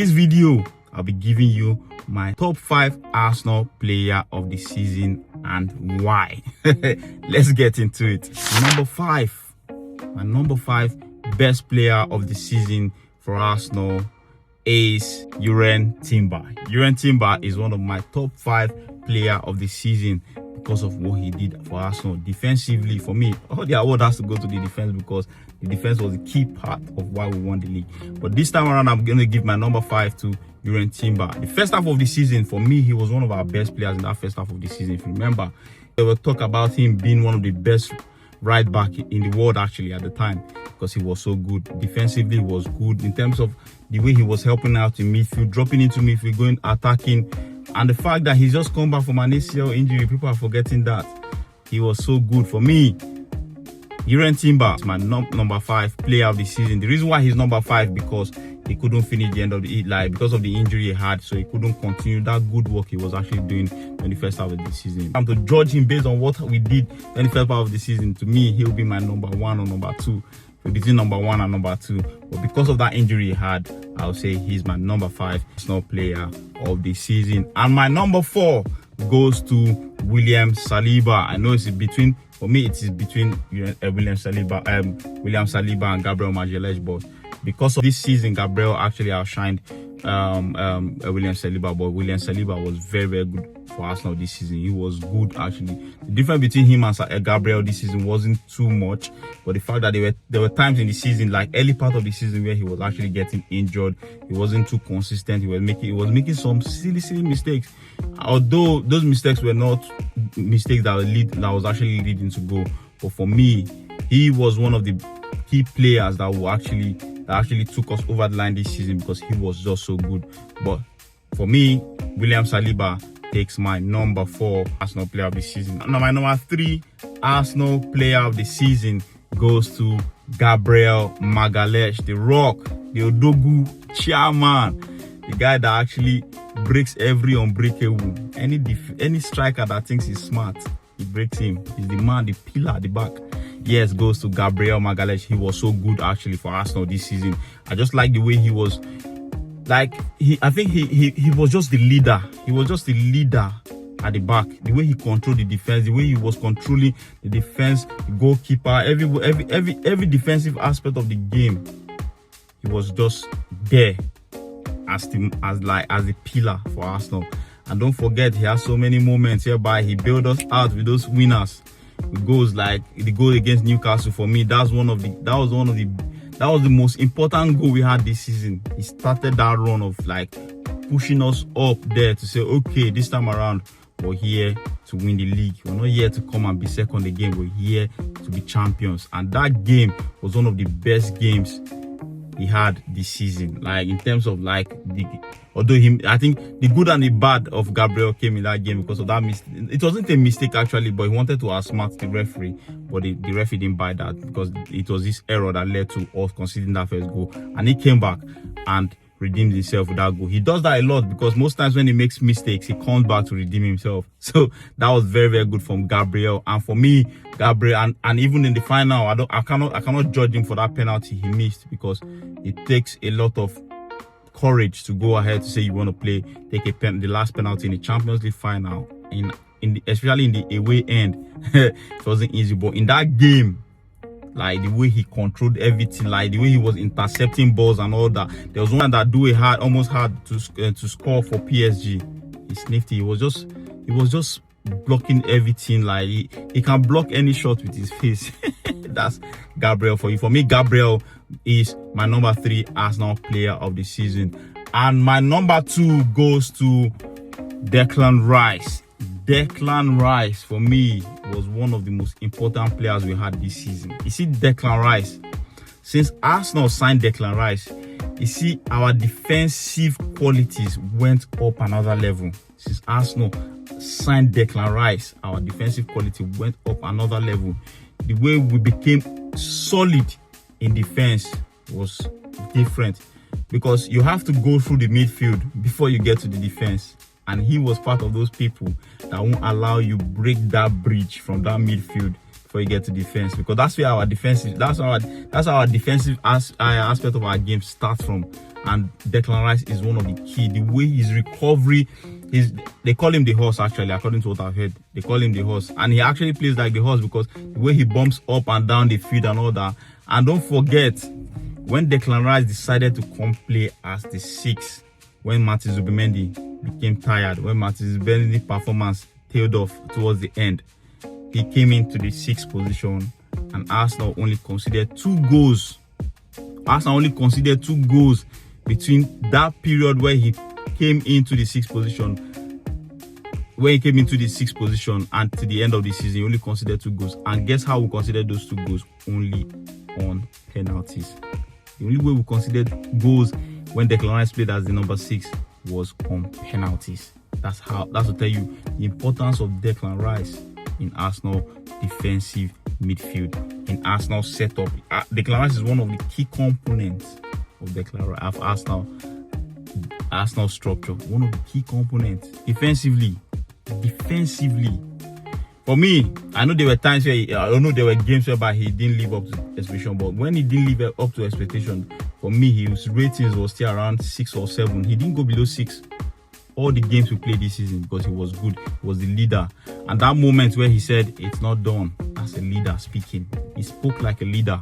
This video, I'll be giving you my top 5 Arsenal player of the season and why. Let's get into it. My number 5 best player of the season for Arsenal is Timber. Timber is one of my top 5 player of the season because of what he did for Arsenal defensively. For me, all the award has to go to the defense because the defense was the key part of why we won the league. But this time around, I'm going to give my number 5 to Timber. The first half of the season, for me, he was one of our best players in that first half of the season. If you remember, there were talk about him being one of the best right back in the world actually at the time because he was so good. Defensively, he was good in terms of the way he was helping out in midfield, dropping into midfield, going attacking. And the fact that he's just come back from an ACL injury, people are forgetting that. He was so good for me. Timber is my number 5 player of the season. The reason why he's number 5 because he couldn't finish the end of the because of the injury he had, so he couldn't continue that good work he was actually doing in the first half of the season. I'm to judge him based on what we did in the first half of the season. To me, he'll be my number 1 or number 2. Between number 1 and number 2, but because of that injury he had, I'll say he's my number 5 Arsenal player of the season. And my number 4 goes to William Saliba. I know it's between, for me, it is between William Saliba and Gabriel Magalhaes, but because of this season, Gabriel actually outshined William Saliba. But William Saliba was very, very good for Arsenal this season. He was good actually. The difference between him and Gabriel this season wasn't too much, but the fact that there were times in the season, like early part of the season, where he was actually getting injured. He wasn't too consistent. He was making some silly mistakes. Although those mistakes were not mistakes that was actually leading to goal. But for me, he was one of the key players that actually took us over the line this season because he was just so good. But for me, William Saliba takes my number 4 Arsenal player of the season. Now my number 3 Arsenal player of the season goes to Gabriel Magalhaes, the Rock, the Odogu chairman, the guy that actually breaks every unbreakable. Any striker that thinks he's smart, he breaks him. He's the man, the pillar at the back. Yes, goes to Gabriel Magalhaes. He was so good actually for Arsenal this season. I just like the way he was. I think he was just the leader. He was just the leader at the back. The way he controlled the defense, the way he was controlling the defense, the goalkeeper, every defensive aspect of the game, he was just there as the pillar for Arsenal. And don't forget, he has so many moments whereby he bailed us out with those winners. With goals like the goal against Newcastle. For me, that was the most important goal we had this season. He started that run of pushing us up there to say, okay, this time around we're here to win the league. We're not here to come and be second again. We're here to be champions. And that game was one of the best games he had this season. In terms of I think the good and the bad of Gabriel came in that game because of that mistake. It wasn't a mistake actually, but he wanted to outsmart the referee, but the referee didn't buy that because it was this error that led to us conceding that first goal. And he came back and redeemed himself with that goal. He does that a lot because most times when he makes mistakes, he comes back to redeem himself. So that was very, very good from Gabriel. And for me, Gabriel, and even in the final, I cannot judge him for that penalty he missed because it takes a lot of courage to go ahead to say you want to take the last penalty in the Champions League final, especially in the away end. It wasn't easy, but in that game, the way he controlled everything, the way he was intercepting balls and all that. There was one that almost had to score for PSG. He sniffed it. He was just blocking everything. He can block any shot with his face. That's Gabriel for you. For me, Gabriel is my number 3 Arsenal player of the season. And my number 2 goes to Declan Rice. Declan Rice, for me, was one of the most important players we had this season. You see, Declan Rice, since Arsenal signed Declan Rice, you see, our defensive qualities went up another level. Since Arsenal signed Declan Rice, our defensive quality went up another level. The way we became solid in defense was different because you have to go through the midfield before you get to the defense. And he was part of those people that won't allow you break that bridge from that midfield before you get to defense, because that's where our defensive, that's our defensive aspect of our game starts from. and Declan Rice is one of the key. The way his recovery is, they call him the horse actually, according to what I've heard. They call him the horse, and he actually plays like the horse because the way he bumps up and down the field and all that. And don't forget, when Declan Rice decided to come play as the 6, when Martin Zubimendi became tired, when Martin Zubimendi's performance tailed off towards the end, he came into the 6th position, and Arsenal only conceded 2 goals. Arsenal only conceded 2 goals between that period where he came into the 6th position, and to the end of the season. He only conceded 2 goals. And guess how we considered those 2 goals? Only on penalties. The only way we considered goals when Declan Rice played as the number 6 was on penalties. That's to tell you the importance of Declan Rice in Arsenal defensive midfield, in Arsenal setup. Declan Rice is one of the key components of Arsenal structure. One of the key components defensively. For me, I know there were times where there were games whereby he didn't live up to expectation, but when he didn't live up to expectation, for me, his ratings was still around 6 or 7. He didn't go below 6 all the games we played this season because he was good. He was the leader. And that moment where he said, "It's not done," that's a leader speaking. He spoke like a leader.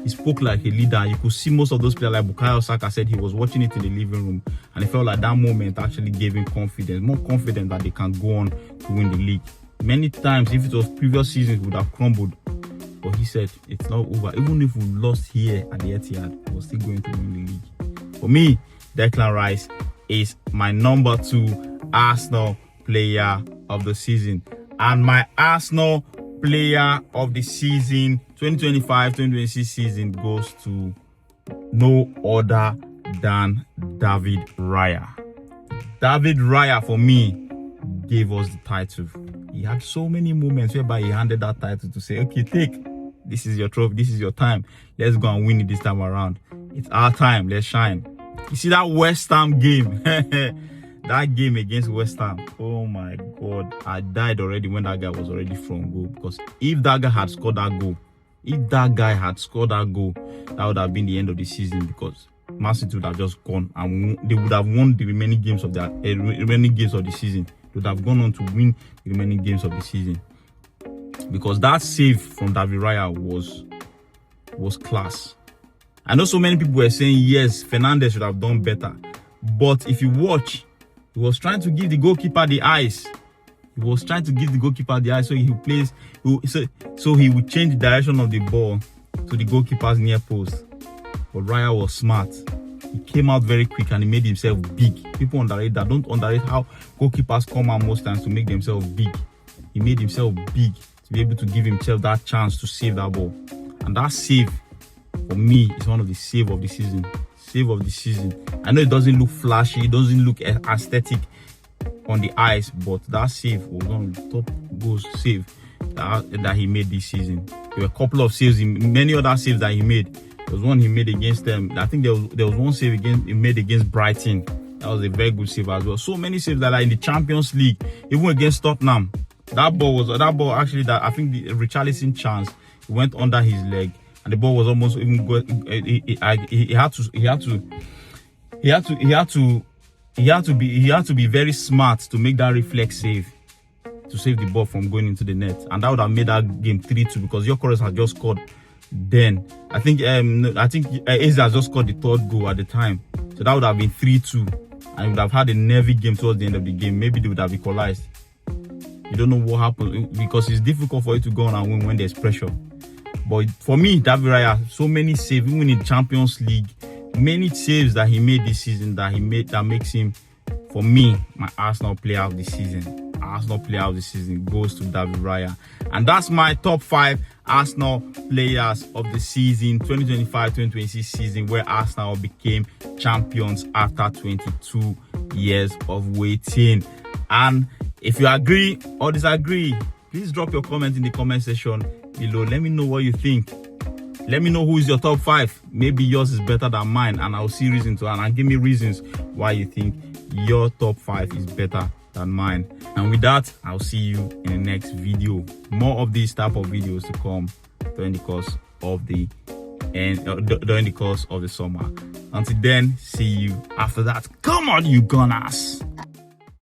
You could see most of those players, like Bukayo Saka said, he was watching it in the living room, and it felt like that moment actually gave him confidence, more confident that they can go on to win the league. Many times, if it was previous seasons, would have crumbled. But he said, it's not over. Even if we lost here at the Etihad, we're still going to win the league. For me, Declan Rice is my number 2 Arsenal player of the season. And my Arsenal player of the season, 2025-2026 season, goes to no other than David Raya. David Raya, for me, gave us the title. He had so many moments whereby he handed that title to say, "Okay, take. This is your trophy. This is your time. Let's go and win it this time around. It's our time. Let's shine." You see that West Ham game? That game against West Ham. Oh my God. I died already when that guy was already from goal. Because if that guy had scored that goal, that would have been the end of the season, because Man City would have just gone and they would have won the remaining games of the season. They would have gone on to win the remaining games of the season. Because that save from David Raya was class. I know so many people were saying, yes, Fernandes should have done better. But if you watch, he was trying to give the goalkeeper the eyes. So he would change the direction of the ball to the goalkeeper's near post. But Raya was smart. He came out very quick and he made himself big. People underrate that. Don't underrate how goalkeepers come out most times to make themselves big. He made himself big to be able to give himself that chance to save that ball. And that save, for me, is one of the save of the season. I know it doesn't look flashy, it doesn't look aesthetic on the eyes, but that save was one of the top goals save that he made this season. There were a couple of saves, many other saves that he made. There was one he made against them. I think there was one save he made against Brighton. That was a very good save as well. So many saves that are in the Champions League, even against Tottenham. That ball actually, that I think the Richarlison chance went under his leg, and the ball was almost even going. He had to be very smart to make that reflex save to save the ball from going into the net, and that would have made that game 3-2 because Gyökeres had just scored. Then I think Eze has just scored the 3rd goal at the time, so that would have been 3-2, and would have had a nervy game towards the end of the game. Maybe they would have equalized. You don't know what happened because it's difficult for you to go on and win when there's pressure. But for me, David Raya, so many saves, even in Champions League, many saves that he made this season that makes him, for me, my Arsenal player of the season. Arsenal player of the season goes to David Raya. And that's my top 5 Arsenal players of the season, 2025-2026 season, where Arsenal became champions after 22 years of waiting. And if you agree or disagree, please drop your comment in the comment section below. Let me know what you think. Let me know who is your top 5. Maybe yours is better than mine, and I'll see reason to, and give me reasons why you think your top 5 is better than mine. And with that, I'll see you in the next video. More of these type of videos to come during the course of the summer. Until then, see you after that. Come on, you Gunners.